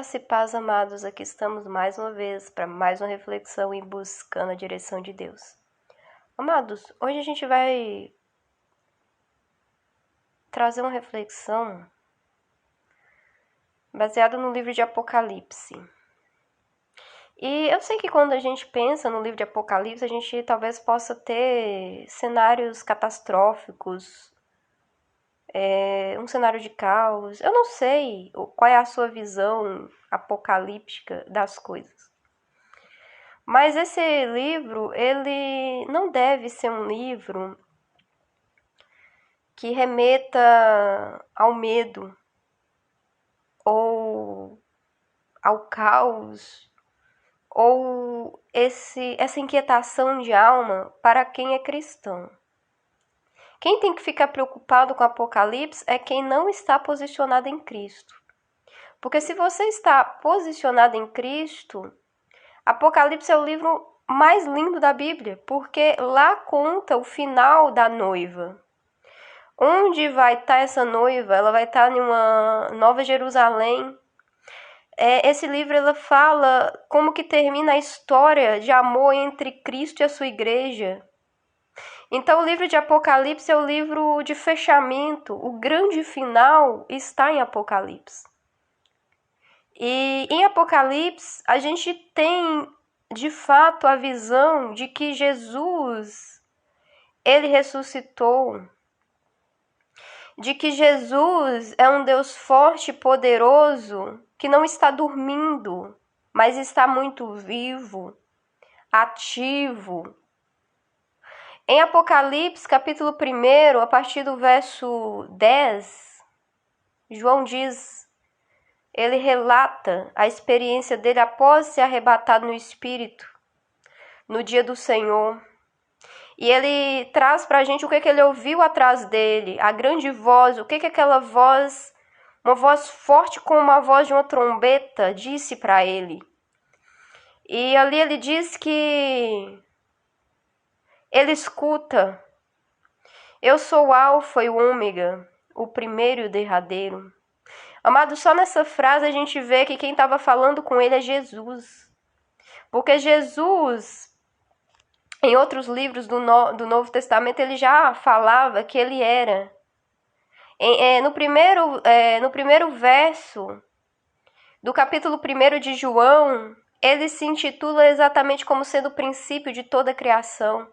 Graça e paz, amados, aqui estamos mais uma vez para mais uma reflexão e buscando a direção de Deus. Amados, hoje a gente vai trazer uma reflexão baseada no livro de Apocalipse. E eu sei que quando a gente pensa no livro de Apocalipse, a gente talvez possa ter cenários catastróficos, um cenário de caos. Eu não sei qual é a sua visão apocalíptica das coisas. Mas esse livro, ele não deve ser um livro que remeta ao medo ou ao caos ou essa inquietação de alma para quem é cristão. Quem tem que ficar preocupado com o Apocalipse é quem não está posicionado em Cristo. Porque se você está posicionado em Cristo, Apocalipse é o livro mais lindo da Bíblia, porque lá conta o final da noiva. Onde vai estar essa noiva? Ela vai estar em uma Nova Jerusalém. Esse livro ela fala como que termina a história de amor entre Cristo e a sua igreja. Então o livro de Apocalipse é o livro de fechamento. O grande final está em Apocalipse. E em Apocalipse a gente tem de fato a visão de que Jesus, ele ressuscitou, de que Jesus é um Deus forte e poderoso que não está dormindo, mas está muito vivo, ativo. Em Apocalipse, capítulo 1, a partir do verso 10, João diz, ele relata a experiência dele após ser arrebatado no Espírito, no dia do Senhor. E ele traz pra gente o que ele ouviu atrás dele, a grande voz, o que aquela voz, uma voz forte como uma voz de uma trombeta, disse para ele. E ali ele diz que ele escuta, eu sou o Alfa e o Ômega, o primeiro e o derradeiro. Amado, só nessa frase a gente vê que quem estava falando com ele é Jesus. Porque Jesus, em outros livros do Novo Testamento, ele já falava que ele era. No primeiro verso do capítulo 1 de João, ele se intitula exatamente como sendo o princípio de toda a criação,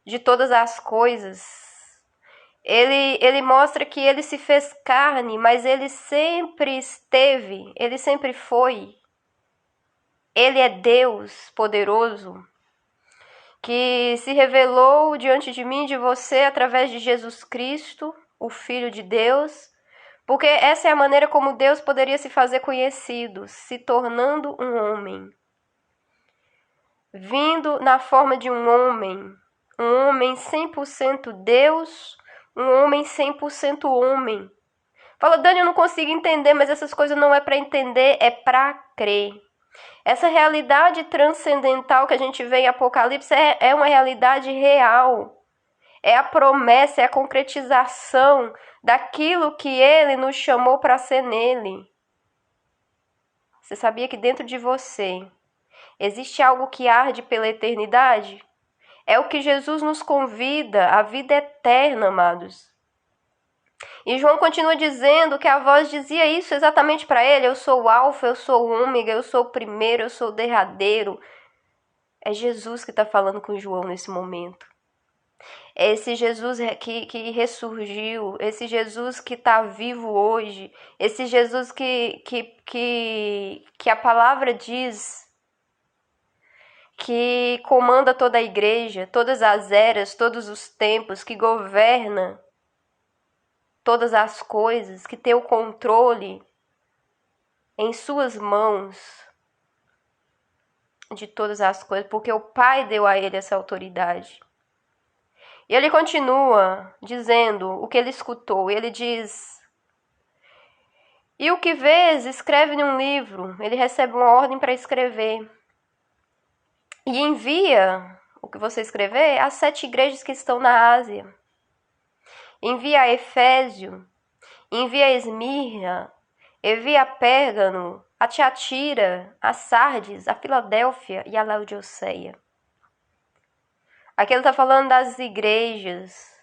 de todas as coisas. Ele mostra que ele se fez carne, mas ele sempre esteve, ele sempre foi. Ele é Deus poderoso, que se revelou diante de mim e de você através de Jesus Cristo, o Filho de Deus, porque essa é a maneira como Deus poderia se fazer conhecido, se tornando um homem. Vindo na forma de um homem 100% Deus, um homem 100% homem. Fala, Dani, eu não consigo entender, mas essas coisas não é para entender, é para crer. Essa realidade transcendental que a gente vê em Apocalipse é uma realidade real. É a promessa, é a concretização daquilo que ele nos chamou para ser nele. Você sabia que dentro de você existe algo que arde pela eternidade? É o que Jesus nos convida, a vida eterna, amados. E João continua dizendo que a voz dizia isso exatamente para ele. Eu sou o Alfa, eu sou o Ômega, eu sou o primeiro, eu sou o derradeiro. É Jesus que está falando com João nesse momento. É esse Jesus que ressurgiu, esse Jesus que está vivo hoje, esse Jesus que a palavra diz que comanda toda a igreja, todas as eras, todos os tempos, que governa todas as coisas, que tem o controle em suas mãos de todas as coisas, porque o Pai deu a ele essa autoridade. E ele continua dizendo o que ele escutou. Ele diz, e o que vês, escreve num livro. Ele recebe uma ordem para escrever. E envia o que você escrever às 7 igrejas que estão na Ásia. Envia a Efésio, envia a Esmirna, envia a Pérgamo, a Tiatira, a Sardes, a Filadélfia e a Laodiceia. Aqui ele está falando das igrejas.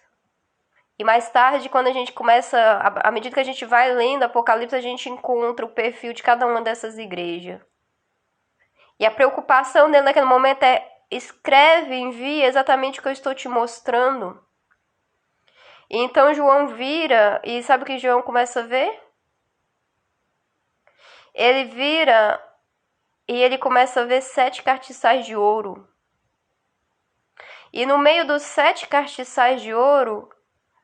E mais tarde, quando a gente começa, à medida que a gente vai lendo Apocalipse, a gente encontra o perfil de cada uma dessas igrejas. E a preocupação dele naquele momento é: escreve, envia exatamente o que eu estou te mostrando. E então João vira, e sabe o que João começa a ver? Ele vira e ele começa a ver 7 castiçais de ouro. E no meio dos 7 castiçais de ouro,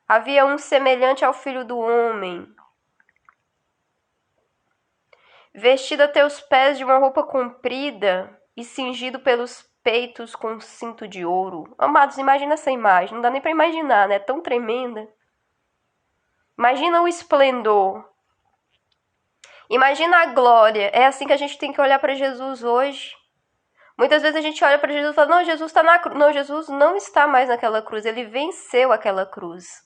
havia um semelhante ao Filho do Homem, vestido até os pés de uma roupa comprida e cingido pelos peitos com um cinto de ouro. Amados, imagina essa imagem, não dá nem para imaginar, né? É tão tremenda. Imagina o esplendor. Imagina a glória. É assim que a gente tem que olhar para Jesus hoje. Muitas vezes a gente olha para Jesus e fala: não, Jesus está na cruz. Não, Jesus não está mais naquela cruz. Ele venceu aquela cruz.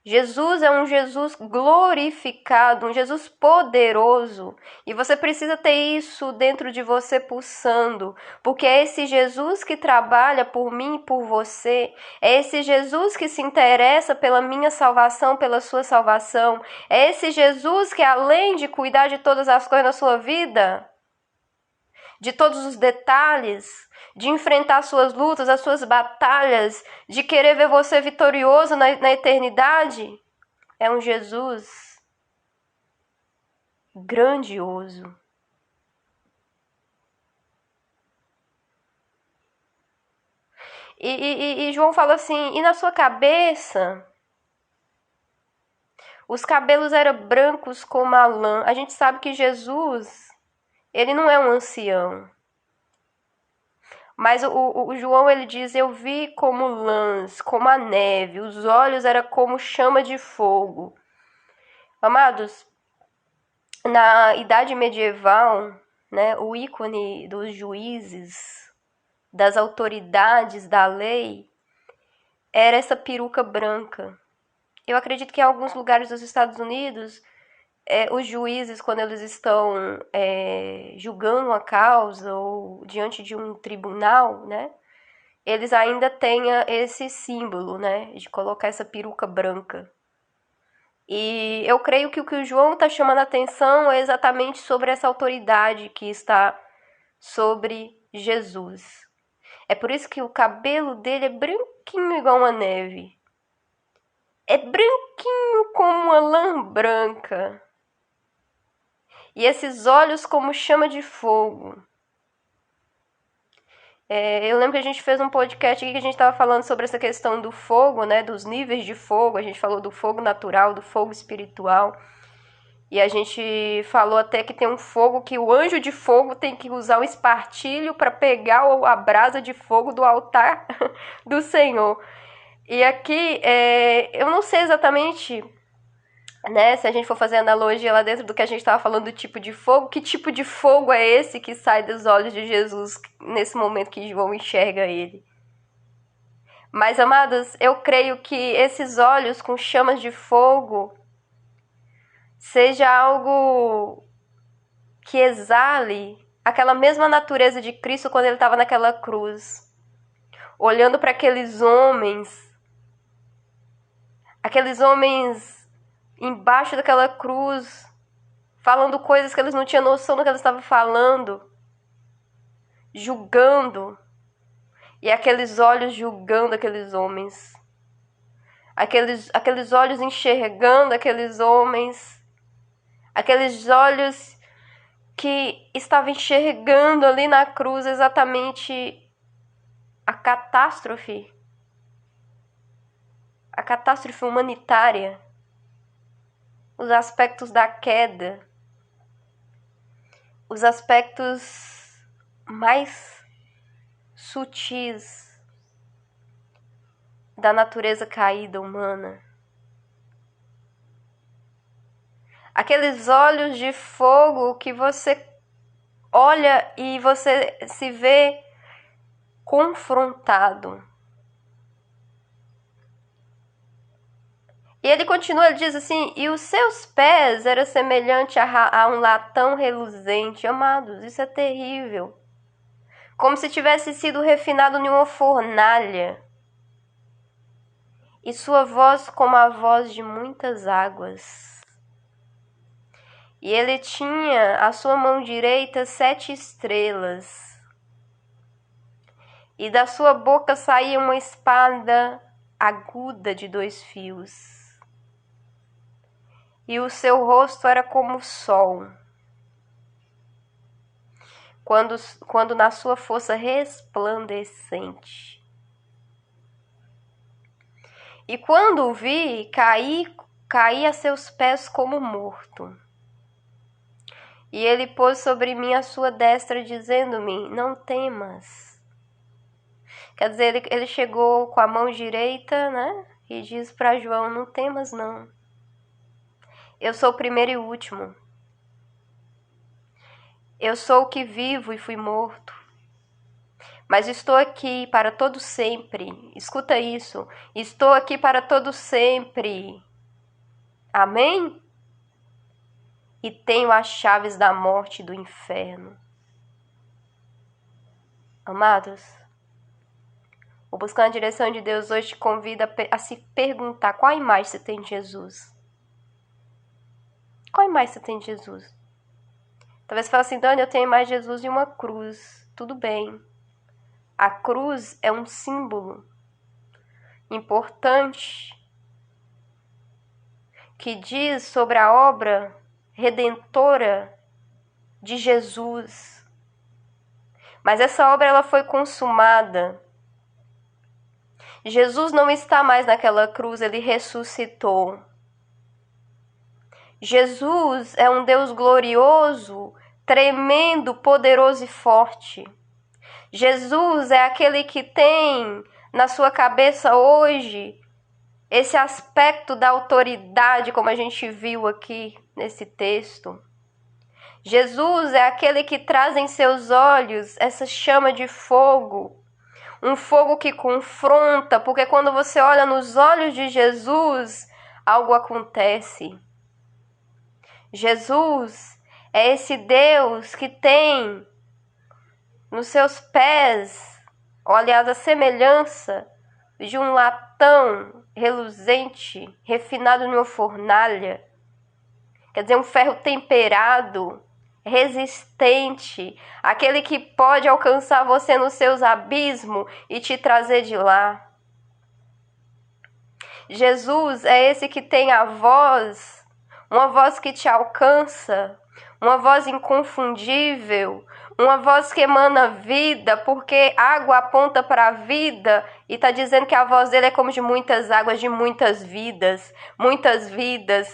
Jesus é um Jesus glorificado, um Jesus poderoso. E você precisa ter isso dentro de você pulsando, porque é esse Jesus que trabalha por mim e por você. É esse Jesus que se interessa pela minha salvação, pela sua salvação. É esse Jesus que, além de cuidar de todas as coisas na sua vida, de todos os detalhes, de enfrentar suas lutas, as suas batalhas, de querer ver você vitorioso na eternidade, é um Jesus grandioso. E João fala assim: e na sua cabeça, os cabelos eram brancos como a lã. A gente sabe que Jesus, ele não é um ancião. Mas o João, ele diz: eu vi como lãs, como a neve, os olhos eram como chama de fogo. Amados, na Idade Medieval, né, o ícone dos juízes, das autoridades da lei, era essa peruca branca. Eu acredito que em alguns lugares dos Estados Unidos, os juízes, quando eles estão julgando uma causa ou diante de um tribunal, né, eles ainda têm esse símbolo, né, de colocar essa peruca branca. E eu creio que o que o João está chamando a atenção é exatamente sobre essa autoridade que está sobre Jesus. É por isso que o cabelo dele é branquinho igual uma neve. É branquinho como uma lã branca. E esses olhos como chama de fogo. Eu lembro que a gente fez um podcast aqui que a gente estava falando sobre essa questão do fogo, né? Dos níveis de fogo. A gente falou do fogo natural, do fogo espiritual. E a gente falou até que tem um fogo que o anjo de fogo tem que usar um espartilho para pegar a brasa de fogo do altar do Senhor. E aqui, eu não sei exatamente, né, se a gente for fazer analogia lá dentro do que a gente estava falando do tipo de fogo, que tipo de fogo é esse que sai dos olhos de Jesus nesse momento que João enxerga ele? Mas, amados, eu creio que esses olhos com chamas de fogo seja algo que exale aquela mesma natureza de Cristo quando ele estava naquela cruz, olhando para aqueles homens embaixo daquela cruz, falando coisas que eles não tinham noção do que eles estavam falando, julgando, e aqueles olhos julgando aqueles homens, aqueles olhos enxergando aqueles homens, aqueles olhos que estavam enxergando ali na cruz exatamente a catástrofe humanitária, os aspectos da queda, os aspectos mais sutis da natureza caída humana. Aqueles olhos de fogo que você olha e você se vê confrontado. E ele continua, ele diz assim, e os seus pés eram semelhantes a um latão reluzente. Amados, isso é terrível. Como se tivesse sido refinado em uma fornalha. E sua voz como a voz de muitas águas. E ele tinha à sua mão direita 7 estrelas. E da sua boca saía uma espada aguda de 2 fios. E o seu rosto era como o sol, quando na sua força resplandecente. E quando o vi, caí a seus pés como morto. E ele pôs sobre mim a sua destra, dizendo-me, não temas. Quer dizer, ele chegou com a mão direita, né? E diz para João, não temas não. Eu sou o primeiro e o último. Eu sou o que vivo e fui morto. Mas estou aqui para todo sempre. Escuta isso. Estou aqui para todo sempre. Amém? E tenho as chaves da morte e do inferno. Amados, o Buscando a Direção de Deus hoje te convida a se perguntar qual a imagem você tem de Jesus. Qual imagem você tem de Jesus? Talvez você fale assim, Dani, eu tenho a imagem de Jesus e uma cruz. Tudo bem. A cruz é um símbolo importante que diz sobre a obra redentora de Jesus. Mas essa obra ela foi consumada. Jesus não está mais naquela cruz, ele ressuscitou. Jesus é um Deus glorioso, tremendo, poderoso e forte. Jesus é aquele que tem na sua cabeça hoje esse aspecto da autoridade, como a gente viu aqui nesse texto. Jesus é aquele que traz em seus olhos essa chama de fogo, um fogo que confronta, porque quando você olha nos olhos de Jesus, algo acontece. Jesus é esse Deus que tem nos seus pés, ou aliás, a semelhança de um latão reluzente, refinado em uma fornalha. Quer dizer, um ferro temperado, resistente, aquele que pode alcançar você nos seus abismos e te trazer de lá. Jesus é esse que tem a voz, uma voz que te alcança, uma voz inconfundível, uma voz que emana vida, porque água aponta para a vida, e está dizendo que a voz dele é como de muitas águas, de muitas vidas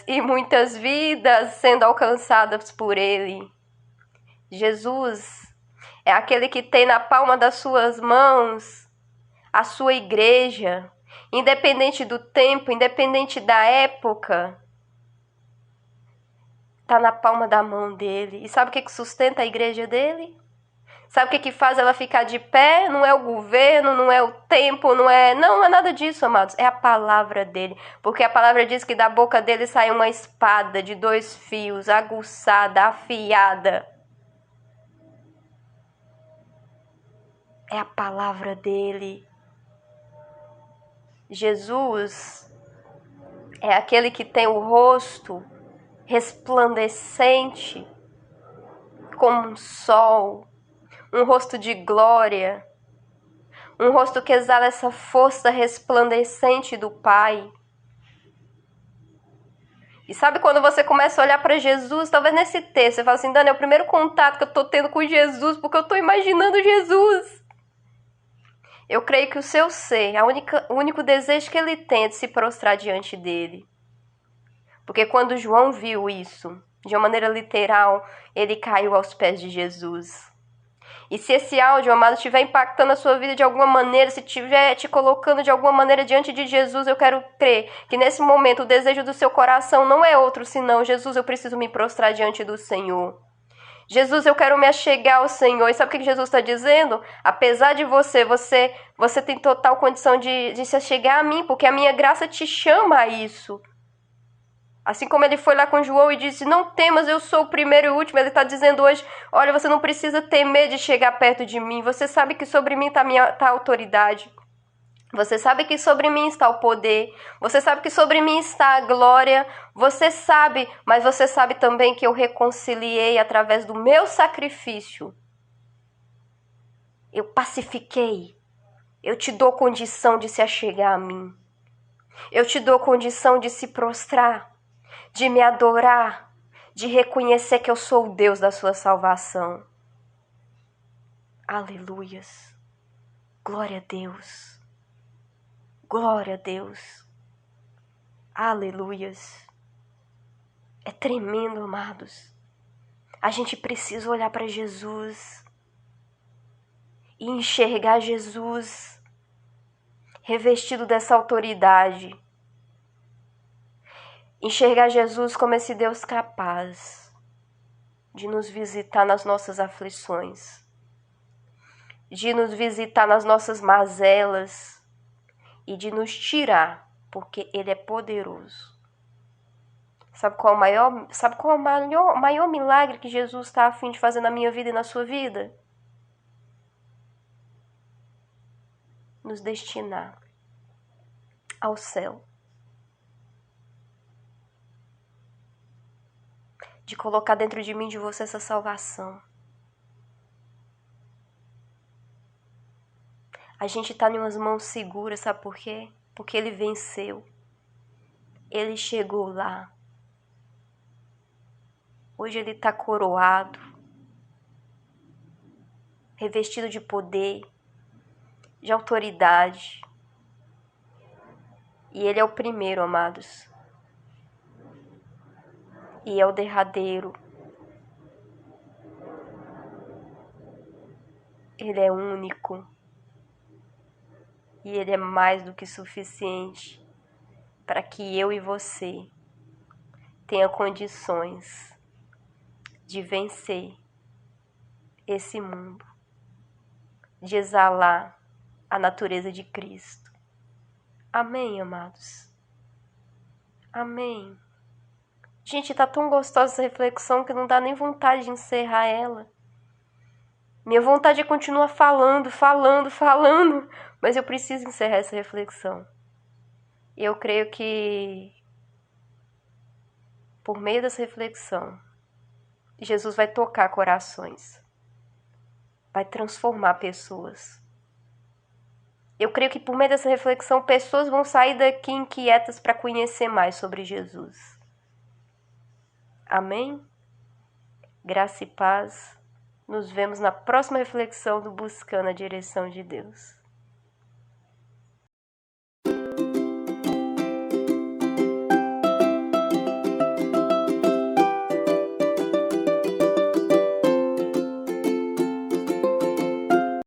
e muitas vidas sendo alcançadas por ele. Jesus é aquele que tem na palma das suas mãos a sua igreja, independente do tempo, independente da época, está na palma da mão dele. E sabe o que sustenta a igreja dele? Sabe o que faz ela ficar de pé? Não é o governo, não é o tempo, não é nada disso, amados. É a palavra dele. Porque a palavra diz que da boca dele sai uma espada de 2 fios, aguçada, afiada. É a palavra dele. Jesus é aquele que tem o rosto resplandecente como um sol, um rosto de glória, um rosto que exala essa força resplandecente do Pai. E sabe quando você começa a olhar para Jesus, talvez nesse texto, você fala assim, Dani, é o primeiro contato que eu estou tendo com Jesus, porque eu estou imaginando Jesus. Eu creio que o seu ser, o único desejo que ele tem é de se prostrar diante dele. Porque quando João viu isso, de uma maneira literal, ele caiu aos pés de Jesus. E se esse áudio, amado, estiver impactando a sua vida de alguma maneira, se estiver te colocando de alguma maneira diante de Jesus, eu quero crer que nesse momento o desejo do seu coração não é outro senão, Jesus, eu preciso me prostrar diante do Senhor. Jesus, eu quero me achegar ao Senhor. E sabe o que Jesus está dizendo? Apesar de você tem total condição de se achegar a mim, porque a minha graça te chama a isso. Assim como ele foi lá com João e disse, não temas, eu sou o primeiro e o último. Ele está dizendo hoje, olha, você não precisa temer de chegar perto de mim. Você sabe que sobre mim está a autoridade. Você sabe que sobre mim está o poder. Você sabe que sobre mim está a glória. Você sabe, mas você sabe também que eu reconciliei através do meu sacrifício. Eu pacifiquei. Eu te dou condição de se achegar a mim. Eu te dou condição de se prostrar, de me adorar, de reconhecer que eu sou o Deus da sua salvação. Aleluias. Glória a Deus. Glória a Deus. Aleluias. É tremendo, amados. A gente precisa olhar para Jesus e enxergar Jesus revestido dessa autoridade. Enxergar Jesus como esse Deus capaz de nos visitar nas nossas aflições, de nos visitar nas nossas mazelas e de nos tirar, porque Ele é poderoso. Sabe qual é o maior milagre que Jesus está a fim de fazer na minha vida e na sua vida? Nos destinar ao céu. De colocar dentro de mim, de você, essa salvação. A gente está em umas mãos seguras, sabe por quê? Porque Ele venceu. Ele chegou lá. Hoje Ele está coroado, revestido de poder, de autoridade. E Ele é o primeiro, amados. E é o derradeiro. Ele é único. E Ele é mais do que suficiente para que eu e você tenha condições de vencer esse mundo, de exalar a natureza de Cristo. Amém, amados? Amém. Gente, tá tão gostosa essa reflexão que não dá nem vontade de encerrar ela. Minha vontade é continuar falando, mas eu preciso encerrar essa reflexão. E eu creio que, por meio dessa reflexão, Jesus vai tocar corações, vai transformar pessoas. Eu creio que por meio dessa reflexão, pessoas vão sair daqui inquietas para conhecer mais sobre Jesus. Amém? Graça e paz. Nos vemos na próxima reflexão do Buscando a Direção de Deus.